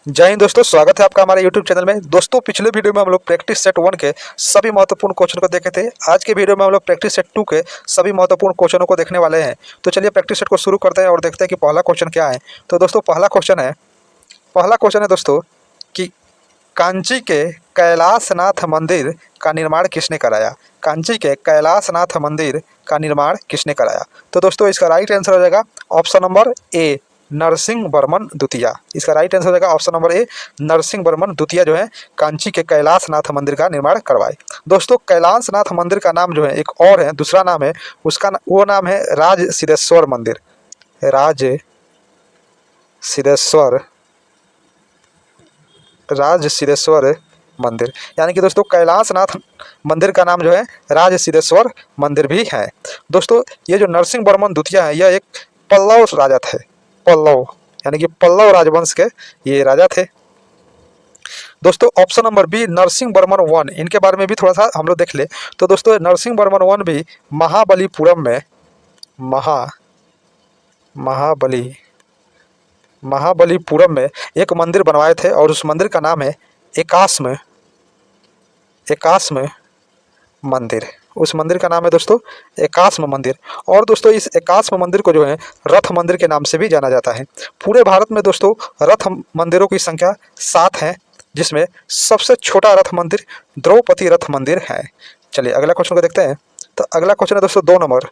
जय हिंद दोस्तों, स्वागत है आपका हमारे YouTube चैनल में। दोस्तों, पिछले वीडियो में हम लोग प्रैक्टिस सेट 1 के सभी महत्वपूर्ण क्वेश्चन को देखे थे। आज के वीडियो में हम लोग प्रैक्टिस सेट 2 के सभी महत्वपूर्ण क्वेश्चनों को देखने वाले हैं। तो चलिए प्रैक्टिस सेट को शुरू करते हैं और देखते हैं कि पहला क्वेश्चन क्या है। तो दोस्तों पहला क्वेश्चन है दोस्तों कि कांची के कैलाशनाथ मंदिर का निर्माण किसने कराया। कांची के कैलाशनाथ मंदिर का निर्माण किसने कराया। तो दोस्तों इसका राइट आंसर हो जाएगा option number A, Narasimha Varman द्वितीय। इसका राइट आंसर हो जाएगा option number A, Narasimha Varman द्वितीय जो है कांची के कैलाशनाथ मंदिर का निर्माण करवाए। दोस्तों कैलाशनाथ मंदिर का नाम जो है एक और है, दूसरा नाम है उसका, वो नाम है राज सिद्धेश्वर मंदिर। राज सिद्धेश्वर मंदिर, यानी कि दोस्तों कैलाशनाथ मंदिर का नाम जो है राज सिद्धेश्वर मंदिर भी है। दोस्तों ये जो नरसिंह वर्मन द्वितीय है यह एक पल्लव राजा थे। पल्लव यानी कि पल्लव राजवंश के ये राजा थे। दोस्तों option number B, Narasimha Varman 1, इनके बारे में भी थोड़ा सा हम लोग देख ले। तो दोस्तों नरसिंह वर्मन 1 भी महाबलीपुरम में एक मंदिर बनवाए थे और उस मंदिर का नाम है एकाश्म मंदिर। उस मंदिर का नाम है दोस्तों एकाश्म मंदिर। और दोस्तों इस एकाश्म मंदिर को जो है रथ मंदिर के नाम से भी जाना जाता है। पूरे भारत में दोस्तों रथ मंदिरों की संख्या 7 है, जिसमें सबसे छोटा रथ मंदिर द्रौपदी रथ मंदिर है। चलिए अगला क्वेश्चन को देखते हैं। तो अगला क्वेश्चन है दोस्तों 2 नंबर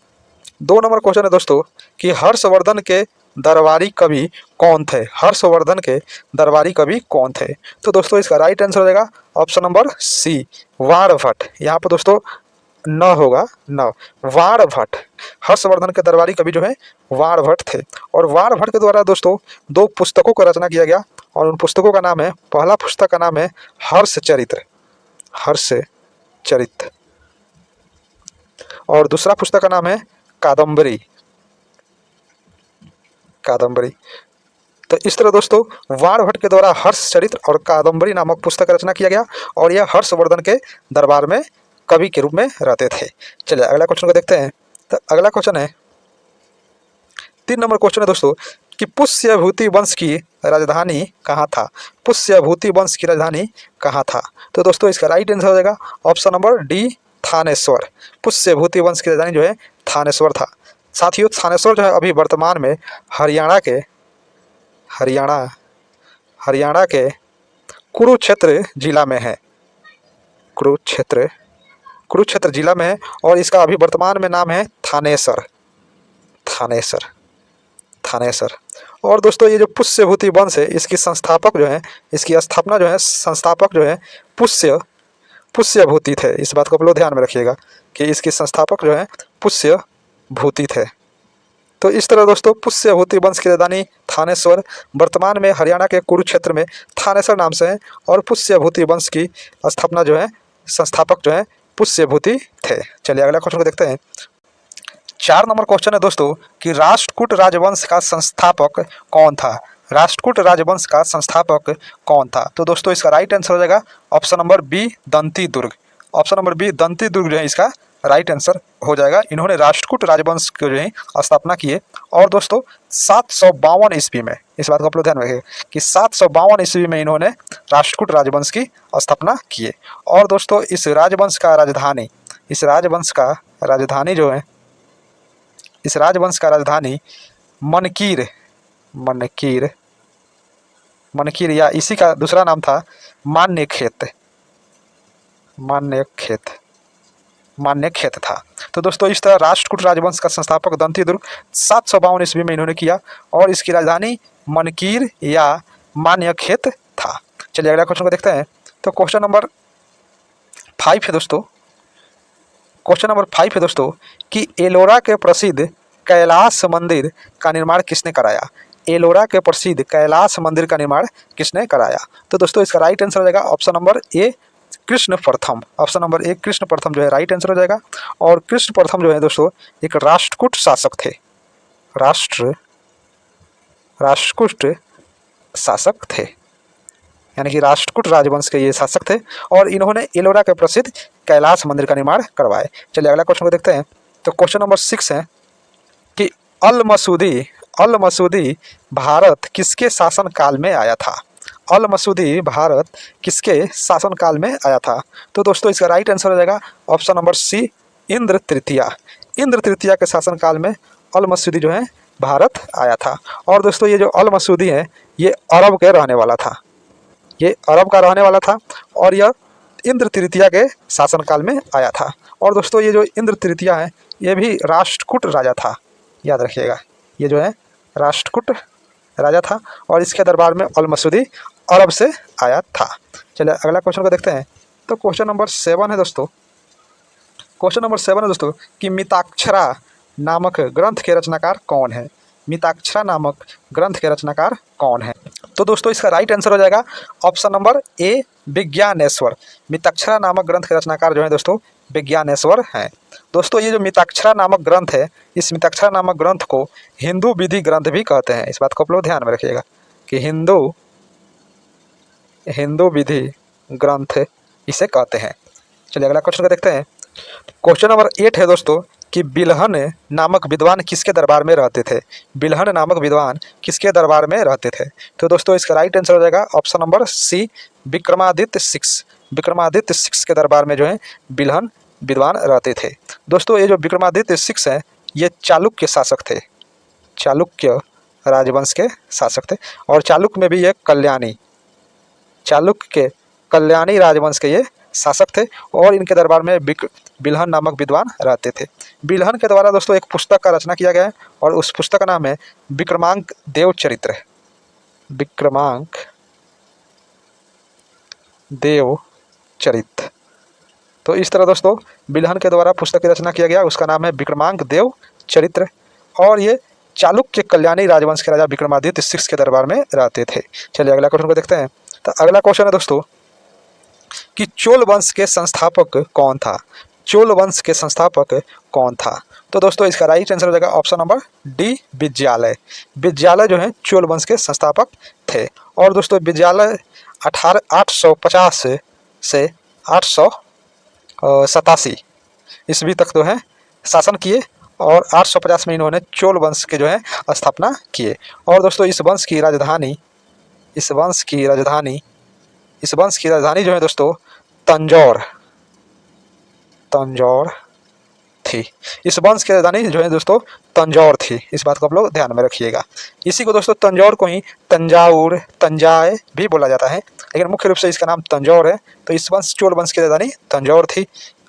क्वेश्चन है दोस्तों कि हर्षवर्धन के दरबारी कवि कौन थे। हर्षवर्धन के दरबारी कवि कौन थे। तो दोस्तों इसका राइट आंसर हो जाएगा ऑप्शन नंबर सी, वाणभट्ट। यहाँ पर दोस्तों न होगा, न, वाणभट्ट। हर्षवर्धन के दरबारी कवि जो है वाणभट्ट थे। और वाणभट्ट के द्वारा दोस्तों 2 पुस्तकों का रचना किया गया और उन पुस्तकों का नाम है, पहला पुस्तक का नाम है हर्षचरित और दूसरा पुस्तक का नाम है कादम्बरी। तो इस तरह दोस्तों वाणभट्ट के द्वारा हर्षचरित और कादम्बरी नामक पुस्तक का रचना किया गया और यह हर्षवर्धन के दरबार में कवि के रूप में रहते थे। चलिए अगला क्वेश्चन को देखते हैं। तो अगला क्वेश्चन है 3 नंबर क्वेश्चन है दोस्तों कि पुष्यभूति वंश की राजधानी कहाँ था। पुष्यभूति वंश की राजधानी कहाँ था। तो दोस्तों इसका राइट आंसर हो जाएगा option number D, Thaneshwar. Pushyabhuti वंश की राजधानी जो है थानेश्वर था। साथियों थानेश्वर जो है अभी वर्तमान में हरियाणा के कुरुक्षेत्र जिला में है। कुरुक्षेत्र जिला में है और इसका अभी वर्तमान में नाम है थानेसर। और दोस्तों ये जो पुष्यभूति वंश है इसकी संस्थापक जो है, इसकी स्थापना जो है, संस्थापक जो है पुष्यभूति थे। इस बात को आप लोग ध्यान में रखिएगा कि इसकी संस्थापक जो है पुष्यभूति थे। तो इस तरह दोस्तों पुष्यभूति वंश की राजधानी थानेश्वर वर्तमान में हरियाणा के कुरुक्षेत्र में थानेश्वर नाम से है और पुष्यभूति वंश की स्थापना जो है, संस्थापक जो है पुष्यभूति थे। चलिए अगला क्वेश्चन को देखते हैं। 4 नंबर क्वेश्चन है दोस्तों कि राष्ट्रकूट राजवंश का संस्थापक कौन था। राष्ट्रकूट राजवंश का संस्थापक कौन था। तो दोस्तों इसका राइट आंसर हो जाएगा ऑप्शन नंबर बी, दंती दुर्ग। ऑप्शन नंबर बी, दंती दुर्ग जो है इसका राइट आंसर हो जाएगा। इन्होंने राष्ट्रकूट राजवंश की जो है स्थापना की है और दोस्तों 752 ईस्वी में, इस बात को आप लोग ध्यान रखें कि 752 ईस्वी में इन्होंने राष्ट्रकूट राजवंश की स्थापना की है। और दोस्तों इस राजवंश का राजधानी मनकीर या इसी का दूसरा नाम था मान्य खेत था। तो दोस्तों इस तरह राष्ट्रकूट राजवंश का संस्थापक दंती दुर्ग 752 ईस्वी में इन्होंने किया और इसकी राजधानी मनकीर या मान्य खेत था। चलिए अगला क्वेश्चन को देखते हैं। तो क्वेश्चन नंबर 5 है दोस्तों कि एलोरा के प्रसिद्ध कैलाश मंदिर का निर्माण किसने कराया। एलोरा के प्रसिद्ध कैलाश मंदिर का निर्माण किसने कराया। तो दोस्तों इसका राइट आंसर हो जाएगा ऑप्शन नंबर ए, कृष्ण प्रथम। ऑप्शन नंबर ए, कृष्ण प्रथम जो है राइट आंसर हो जाएगा। और कृष्ण प्रथम जो है दोस्तों एक राष्ट्रकूट शासक थे। राष्ट्रकूट शासक थे, यानी कि राष्ट्रकूट राजवंश के ये शासक थे और इन्होंने एलोरा के प्रसिद्ध कैलाश मंदिर का निर्माण करवाए। चलिए अगला क्वेश्चन को देखते हैं। तो क्वेश्चन नंबर 6 है कि अल मसूदी भारत किसके शासन काल में आया था। अल मसूदी भारत किसके शासनकाल में आया था? तो दोस्तों इसका राइट आंसर हो जाएगा ऑप्शन नंबर सी, इंद्र तृतीया। इंद्र तृतीया के शासनकाल में अल मसूदी जो है भारत आया था। और दोस्तों ये जो अल मसूदी है ये अरब के रहने वाला था, ये अरब का रहने वाला था और यह इंद्र तृतीया के शासनकाल में आया था। और दोस्तों ये जो इंद्र तृतीया है ये भी राष्ट्रकूट राजा था, याद रखिएगा, ये जो है राष्ट्रकूट राजा था और इसके दरबार में अल मसूदी अरब से आया था। चलिए अगला क्वेश्चन को देखते हैं। तो क्वेश्चन नंबर 7 है दोस्तों, क्वेश्चन नंबर 7 है दोस्तों कि मिताक्षरा नामक ग्रंथ के रचनाकार कौन है? मिताक्षरा नामक ग्रंथ के रचनाकार कौन है? तो दोस्तों इसका राइट आंसर हो जाएगा ऑप्शन नंबर ए, विज्ञानेश्वर। मिताक्षरा नामक ग्रंथ के रचनाकार जो है दोस्तों विज्ञानेश्वर हैं। दोस्तों ये जो मिताक्षरा नामक ग्रंथ है, इस मिताक्षरा नामक ग्रंथ को हिंदू विधि ग्रंथ भी कहते हैं। इस बात को आप लोग ध्यान में रखिएगा कि हिंदू विधि ग्रंथ इसे कहते हैं। चलिए अगला क्वेश्चन को देखते हैं। क्वेश्चन नंबर 8 है दोस्तों कि बिल्हन नामक विद्वान किसके दरबार में रहते थे? बिल्हन नामक विद्वान किसके दरबार में रहते थे? तो दोस्तों इसका राइट आंसर हो जाएगा option number C, Vikramaditya 6। Vikramaditya 6 के दरबार में जो है बिल्हन विद्वान रहते थे। दोस्तों ये जो विक्रमादित्य 6 हैं ये चालुक्य शासक थे, चालुक्य राजवंश के शासक थे। और चालुक्य में भी ये चालुक्य के कल्याणी राजवंश के ये शासक थे और इनके दरबार में बिल्हन नामक विद्वान रहते थे। बिल्हन के द्वारा दोस्तों एक पुस्तक का रचना किया गया है और उस पुस्तक का नाम है विक्रमांक देव चरित्र। विक्रमांक देव चरित्र। तो इस तरह दोस्तों बिल्हन के द्वारा पुस्तक की रचना किया गया, उसका नाम है विक्रमांक देव चरित्र और ये चालुक्य कल्याणी राजवंश के राजा विक्रमादित्य 6 के दरबार में रहते थे। चलिए अगला क्वेश्चन को देखते हैं। तो अगला क्वेश्चन है दोस्तों कि चोल वंश के संस्थापक कौन था? चोल वंश के संस्थापक कौन था? तो दोस्तों इसका राइट आंसर हो जाएगा option number D, Vijayalaya. Vijayalaya जो है चोल वंश के संस्थापक थे। और दोस्तों विजयालय 850 से 887 ईस्वी तक जो है शासन किए और 850 में इन्होंने चोल वंश के जो है स्थापना किए। और दोस्तों इस वंश की राजधानी जो है दोस्तों तंजौर थी। इस वंश की राजधानी जो है दोस्तों तंजौर थी। इस बात को आप लोग ध्यान में रखिएगा। इसी को दोस्तों तंजौर को ही तंजाउर, तंजाए भी बोला जाता है, लेकिन मुख्य रूप से इसका नाम तंजौर है। तो इस वंश चोल वंश की राजधानी तंजौर थी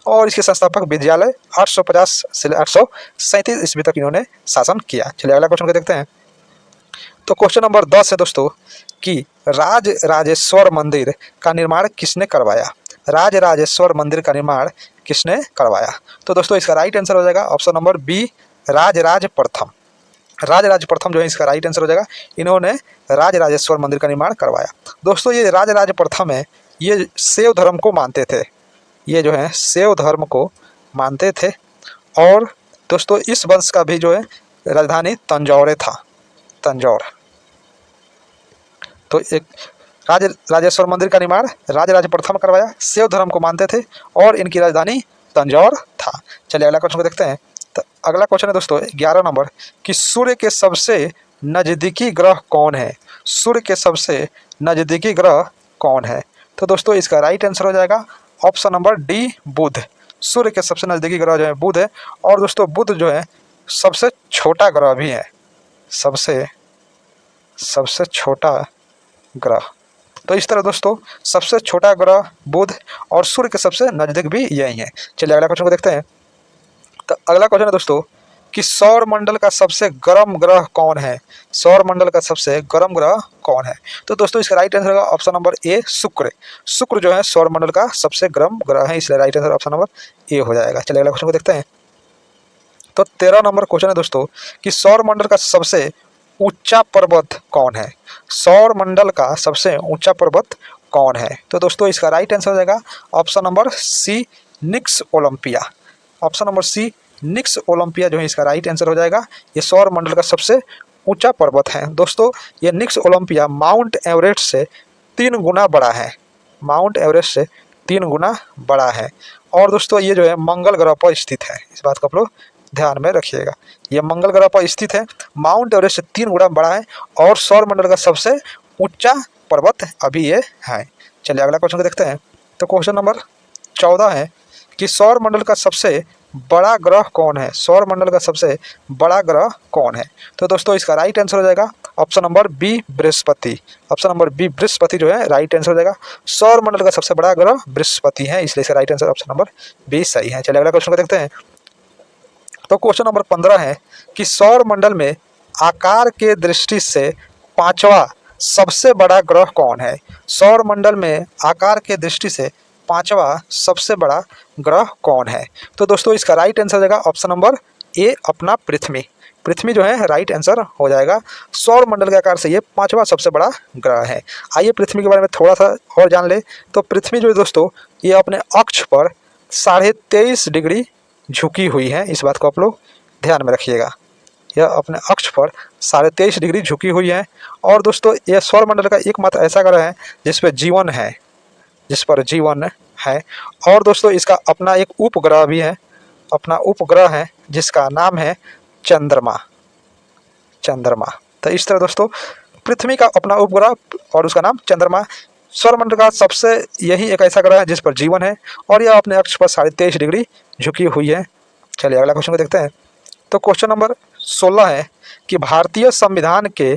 और इसके संस्थापक विजयालय 850 से 837 ईस्वी तक इन्होंने शासन किया। चलिए अगला क्वेश्चन को देखते हैं। तो क्वेश्चन नंबर 10 है दोस्तों कि राज राजेश्वर मंदिर का निर्माण किसने करवाया? राज राजेश्वर मंदिर का निर्माण किसने करवाया? तो दोस्तों इसका राइट आंसर हो जाएगा ऑप्शन नंबर बी, राजराज प्रथम। राजराज प्रथम जो है इसका राइट आंसर हो जाएगा। इन्होंने राज राजेश्वर मंदिर का निर्माण करवाया। दोस्तों ये राजराज प्रथम है, ये शैव धर्म को मानते थे, ये जो है शैव धर्म को मानते थे। और दोस्तों इस वंश का भी जो है राजधानी तंजौर था, तंजौर। तो एक राजेश्वर मंदिर का निर्माण राजराज प्रथम करवाया, शैव धर्म को मानते थे और इनकी राजधानी तंजौर था। चलिए अगला क्वेश्चन को देखते हैं। तो अगला क्वेश्चन है दोस्तों 11 नंबर कि सूर्य के सबसे नज़दीकी ग्रह कौन है? सूर्य के सबसे नज़दीकी ग्रह कौन है? तो दोस्तों इसका राइट आंसर हो जाएगा ऑप्शन नंबर डी, बुध। सूर्य के सबसे नज़दीकी ग्रह जो है बुध है। और दोस्तों बुध जो है सबसे छोटा ग्रह भी है, सबसे छोटा ग्रह। तो इस तरह दोस्तों सबसे छोटा ग्रह बुध और सूर्य के सबसे नज़दीक भी यही है। चलिए अगला क्वेश्चन को देखते हैं। तो अगला क्वेश्चन है दोस्तों कि सौर मंडल का सबसे गर्म ग्रह कौन है? सौर मंडल का सबसे गर्म ग्रह कौन है? तो दोस्तों इसका राइट आंसर होगा ऑप्शन नंबर ए, शुक्र। शुक्र जो है सौर मंडल का सबसे गर्म ग्रह है, इसलिए राइट आंसर ऑप्शन नंबर ए हो जाएगा। चलिए अगला क्वेश्चन को देखते हैं। तो 13 नंबर क्वेश्चन है दोस्तों कि सौर मंडल का सबसे ऊंचा पर्वत कौन है? सौर मंडल का सबसे ऊंचा पर्वत कौन है? तो दोस्तों इसका राइट आंसर हो जाएगा ऑप्शन नंबर सी, निक्स ओलंपिया। ऑप्शन नंबर सी, निक्स ओलंपिया जो है इसका राइट आंसर हो जाएगा। ये सौर मंडल का सबसे ऊंचा पर्वत है। दोस्तों ये निक्स ओलंपिया माउंट एवरेस्ट से 3 गुना बड़ा है, माउंट एवरेस्ट से 3 गुना बड़ा है। और दोस्तों ये जो है मंगल ग्रह पर स्थित है, इस बात को आप लोग ध्यान में रखिएगा। ये मंगल ग्रह पर स्थित है, माउंट एवरेस्ट से 3 गुना बड़ा है और सौर मंडल का सबसे ऊंचा पर्वत अभी ये है। चलिए अगला क्वेश्चन को देखते हैं। तो क्वेश्चन नंबर 14 है कि सौर मंडल का सबसे बड़ा ग्रह कौन है? सौर मंडल का सबसे बड़ा ग्रह कौन है? तो दोस्तों इसका राइट आंसर हो जाएगा option number B, Brihaspati. Option number B, Brihaspati जो है राइट आंसर हो जाएगा। सौर मंडल का सबसे बड़ा ग्रह बृहस्पति है, इसलिए इसका right answer option number B सही है। चलिए अगला क्वेश्चन को देखते हैं। तो क्वेश्चन नंबर 15 है कि सौर मंडल में आकार के दृष्टि से पांचवा सबसे बड़ा ग्रह कौन है? सौर मंडल में आकार के दृष्टि से पांचवा सबसे बड़ा ग्रह कौन है? तो दोस्तों इसका राइट आंसर हो जाएगा ऑप्शन नंबर ए, अपना पृथ्वी। पृथ्वी जो है राइट आंसर हो जाएगा। सौर मंडल के आकार से ये पांचवा सबसे बड़ा ग्रह है। आइए पृथ्वी के बारे में थोड़ा सा और जान ले। तो पृथ्वी जो है दोस्तों ये अपने अक्ष पर 23.5 डिग्री झुकी हुई है, इस बात को आप लोग ध्यान में रखिएगा। यह अपने अक्ष पर 23.5 डिग्री झुकी हुई है। और दोस्तों यह सौर मंडल का एकमात्र ऐसा ग्रह है जिस पर जीवन है, जिस पर जीवन है। और दोस्तों इसका अपना एक उपग्रह भी है, अपना उपग्रह है जिसका नाम है चंद्रमा। चंद्रमा। तो इस तरह दोस्तों पृथ्वी का अपना उपग्रह और उसका नाम चंद्रमा। सौरमंडल का सबसे यही एक ऐसा ग्रह है जिस पर जीवन है और यह अपने अक्ष पर 23.5 डिग्री झुकी हुई है। चलिए अगला क्वेश्चन को देखते हैं। तो क्वेश्चन नंबर 16 है कि भारतीय संविधान के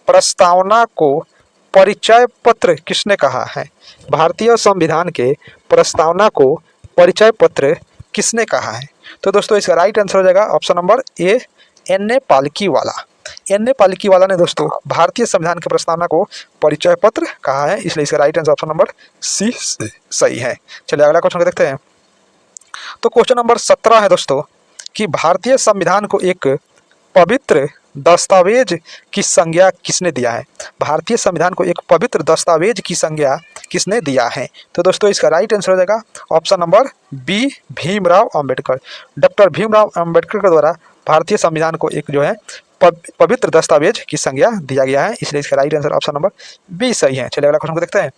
प्रस्तावना को परिचय पत्र किसने कहा है? भारतीय संविधान के प्रस्तावना को परिचय पत्र किसने कहा है? तो दोस्तों इसका राइट आंसर हो जाएगा option number A, N A. Palkhivala. N A. Palkhivala ने दोस्तों भारतीय संविधान की प्रस्तावना को परिचय पत्र कहा है, इसलिए इसका right answer option number C सही है। चलिए अगला क्वेश्चन को देखते हैं। तो क्वेश्चन नंबर 17 है दोस्तों कि भारतीय संविधान को एक पवित्र दस्तावेज की संज्ञा किसने दिया है? भारतीय संविधान को एक पवित्र दस्तावेज की संज्ञा किसने दिया है? तो दोस्तों इसका राइट आंसर हो जाएगा option number B, Bhimrao Ambedkar. Doctor Bhimrao Ambedkar के द्वारा भारतीय संविधान को एक जो है पवित्र दस्तावेज की संज्ञा दिया गया है, इसलिए इसका right answer option number B सही है। चलिए अगला क्वेश्चन को देखते हैं।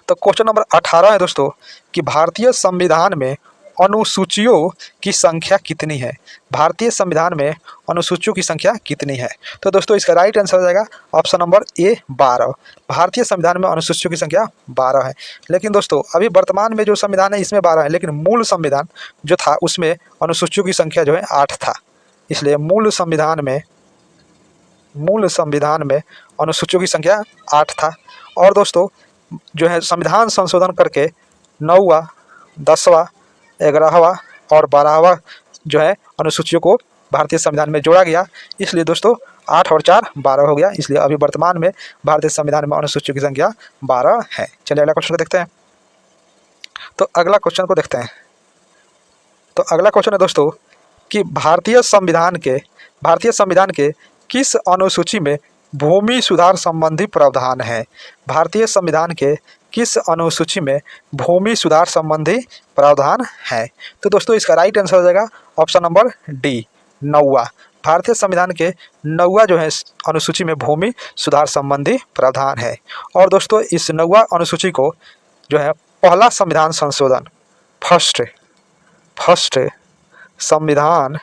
तो क्वेश्चन नंबर 18 है दोस्तों कि भारतीय संविधान में अनुसूचियों की संख्या कितनी है? भारतीय संविधान में अनुसूचियों की संख्या कितनी है? तो दोस्तों इसका राइट आंसर हो जाएगा ऑप्शन नंबर ए, 12। भारतीय संविधान में अनुसूचियों की संख्या 12 है। लेकिन दोस्तों अभी वर्तमान में जो संविधान है इसमें 12 है, लेकिन मूल संविधान जो था उसमें अनुसूचियों की संख्या जो है 8 था, इसलिए मूल संविधान में अनुसूचियों की संख्या 8 था। और दोस्तों जो है संविधान संशोधन करके 9वां, 10वां, 11वां और 12वां जो है अनुसूचियों को भारतीय संविधान में जोड़ा गया, इसलिए दोस्तों 8 और 4 12 हो गया, इसलिए अभी वर्तमान में भारतीय संविधान में अनुसूचियों की संख्या 12 है। चलिए अगला क्वेश्चन को देखते हैं। तो अगला क्वेश्चन को देखते हैं। तो अगला क्वेश्चन है दोस्तों कि भारतीय संविधान के किस अनुसूची में भूमि सुधार संबंधी प्रावधान है? भारतीय संविधान के किस अनुसूची में भूमि सुधार संबंधी प्रावधान है? तो दोस्तों इसका राइट आंसर हो जाएगा ऑप्शन नंबर डी, 9वां। भारतीय संविधान के 9वां जो है अनुसूची में भूमि सुधार संबंधी प्रावधान है। और दोस्तों इस 9वां अनुसूची को जो है पहला संविधान संशोधन, फर्स्ट संविधान,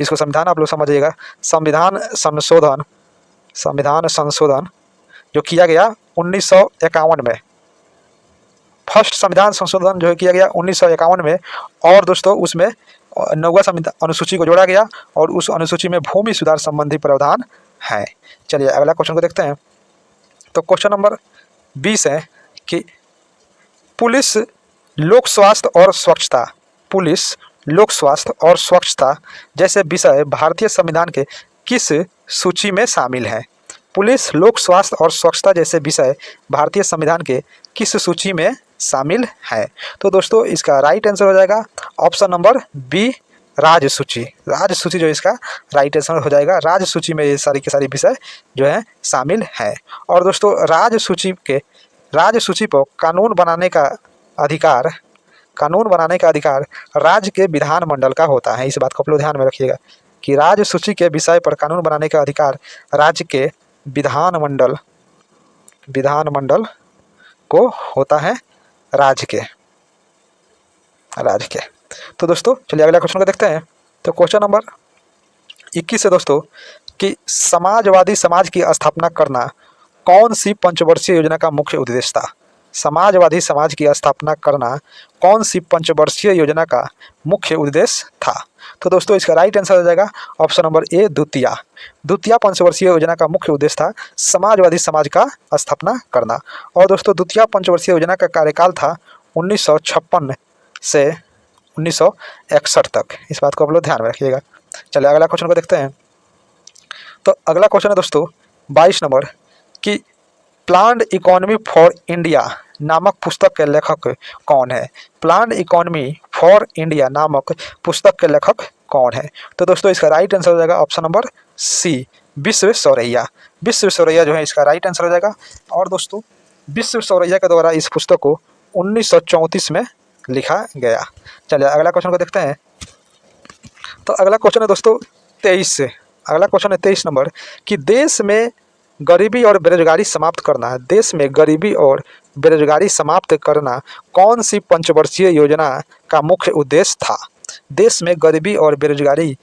इसको संविधान आप लोग समझिएगा, संविधान संशोधन जो किया गया 1951 में, फर्स्ट संविधान संशोधन जो है किया गया 1951 में। और दोस्तों उसमें 9वां संविधान अनुसूची को जोड़ा गया और उस अनुसूची में भूमि सुधार संबंधी प्रावधान है। चलिए अगला क्वेश्चन को देखते हैं। तो क्वेश्चन नंबर 20 है कि पुलिस, लोक स्वास्थ्य और स्वच्छता जैसे विषय भारतीय संविधान के किस सूची में शामिल है? पुलिस, लोक स्वास्थ्य और स्वच्छता जैसे विषय भारतीय संविधान के किस सूची में शामिल है? तो दोस्तों इसका राइट आंसर हो जाएगा ऑप्शन नंबर बी, राजसूची जो इसका राइट आंसर हो जाएगा। राजसूची में ये सारी के सारी विषय जो है शामिल है। और दोस्तों राजसूची पर कानून बनाने का अधिकार राज्य के विधानमंडल का होता है। इस बात को आप लोग ध्यान में रखिएगा कि राजसूची के विषय पर कानून बनाने का अधिकार राज्य के विधानमंडल को होता है, राज्य के। तो दोस्तों चलिए अगला क्वेश्चन को देखते हैं। तो क्वेश्चन नंबर 21 है दोस्तों कि समाजवादी समाज की स्थापना करना कौन सी पंचवर्षीय योजना का मुख्य उद्देश्य था? समाजवादी समाज की स्थापना करना कौन सी पंचवर्षीय योजना का मुख्य उद्देश्य था? तो दोस्तों इसका राइट आंसर हो जाएगा ऑप्शन नंबर ए, द्वितीय पंचवर्षीय योजना का मुख्य उद्देश्य था समाजवादी समाज का स्थापना करना। और दोस्तों द्वितीय पंचवर्षीय योजना का कार्यकाल था 1956 से 1961 तक। इस बात को आप लोग ध्यान में रखिएगा। चलिए अगला क्वेश्चन को देखते हैं। तो अगला क्वेश्चन है दोस्तों 22 नंबर कि प्लान्ड इकोनॉमी फॉर इंडिया नामक पुस्तक के लेखक कौन है? प्लान्ड इकोनॉमी फॉर इंडिया नामक पुस्तक के लेखक कौन है? तो दोस्तों इसका राइट आंसर हो जाएगा option number C, Visvesvaraya. Visvesvaraya जो है इसका राइट आंसर हो जाएगा। और दोस्तों विश्वेश्वरैया के द्वारा इस पुस्तक को 1934 में लिखा गया। चलिए अगला क्वेश्चन को देखते हैं। तो अगला क्वेश्चन है दोस्तों 23 नंबर कि देश में गरीबी और बेरोजगारी समाप्त करना है, देश में गरीबी और बेरोजगारी समाप्त करना कौन सी पंचवर्षीय योजना का मुख्य उद्देश्य था? देश में गरीबी और बेरोजगारी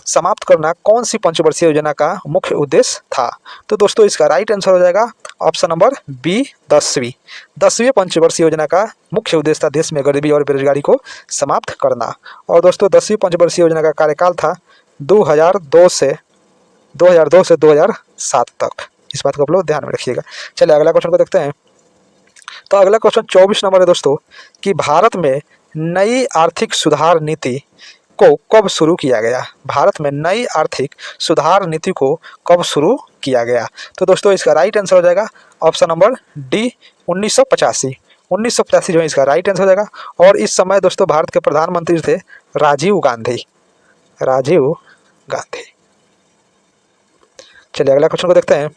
समाप्त करना कौन सी पंचवर्षीय योजना का मुख्य उद्देश्य था? तो दोस्तों इसका राइट आंसर हो जाएगा ऑप्शन नंबर बी, 10वीं पंचवर्षीय योजना का मुख्य उद्देश्य था देश में गरीबी और बेरोजगारी को समाप्त करना। और दोस्तों 10वीं पंचवर्षीय योजना का कार्यकाल था 2002 से 2007 तक। इस बात को आप लोग ध्यान में रखिएगा। चलिए अगला क्वेश्चन को देखते हैं। तो अगला क्वेश्चन 24 नंबर है दोस्तों कि भारत में नई आर्थिक सुधार नीति को कब शुरू किया गया? भारत में नई आर्थिक सुधार नीति को कब शुरू किया गया? तो दोस्तों इसका राइट आंसर हो जाएगा ऑप्शन नंबर डी, 1985। 1985 जो है इसका राइट आंसर हो जाएगा। और इस समय दोस्तों भारत के प्रधानमंत्री थे राजीव गांधी। चलिए अगला क्वेश्चन को देखते हैं।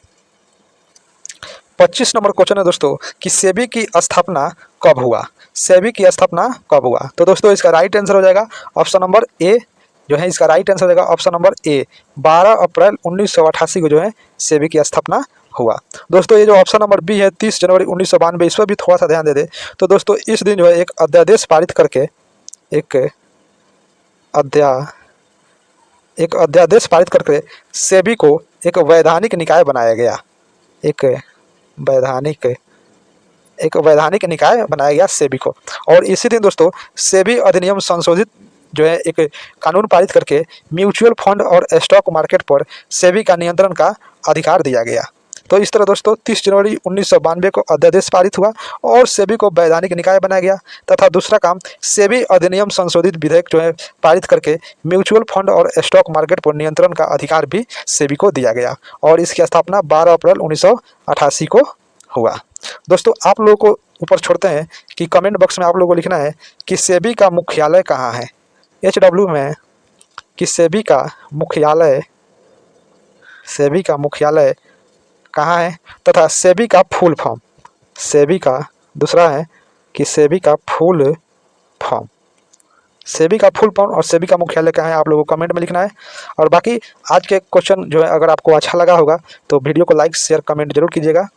25 नंबर क्वेश्चन है दोस्तों कि सेबी की स्थापना कब हुआ? सेबी की स्थापना कब हुआ? तो दोस्तों इसका राइट आंसर हो जाएगा ऑप्शन नंबर ए, जो है इसका राइट आंसर हो जाएगा ऑप्शन नंबर ए, 12 अप्रैल 1988 को जो है सेबी की स्थापना हुआ। दोस्तों ये जो ऑप्शन नंबर बी है 30 जनवरी 1992, इस पर भी थोड़ा सा ध्यान दे दे। तो दोस्तों इस दिन जो है एक अध्यादेश पारित करके सेबी को एक वैधानिक निकाय बनाया गया। एक वैधानिक निकाय बनाया गया सेबी को। और इसी दिन दोस्तों सेबी अधिनियम संशोधित जो है एक कानून पारित करके म्यूचुअल फंड और स्टॉक मार्केट पर सेबी का नियंत्रण का अधिकार दिया गया। तो इस तरह दोस्तों 30 जनवरी 1992 को अध्यादेश पारित हुआ और सेबी को वैधानिक निकाय बनाया गया। तथा दूसरा काम, सेबी अधिनियम संशोधित विधेयक जो है पारित करके म्यूचुअल फंड और स्टॉक मार्केट पर नियंत्रण का अधिकार भी सेबी को दिया गया। और इसकी स्थापना 12 अप्रैल 1988 को हुआ। दोस्तों आप लोगों को ऊपर छोड़ते हैं कि कमेंट बॉक्स में आप लोगों को लिखना है कि सेबी का मुख्यालय कहाँ है? HW में कि सेबी का मुख्यालय कहाँ है तथा सेबी का फुल फॉर्म, दूसरा है कि सेबी का फुल फॉर्म और सेबी का मुख्यालय कहाँ है, आप लोगों को कमेंट में लिखना है। और बाकी आज के क्वेश्चन जो है अगर आपको अच्छा लगा होगा तो वीडियो को लाइक शेयर कमेंट जरूर कीजिएगा।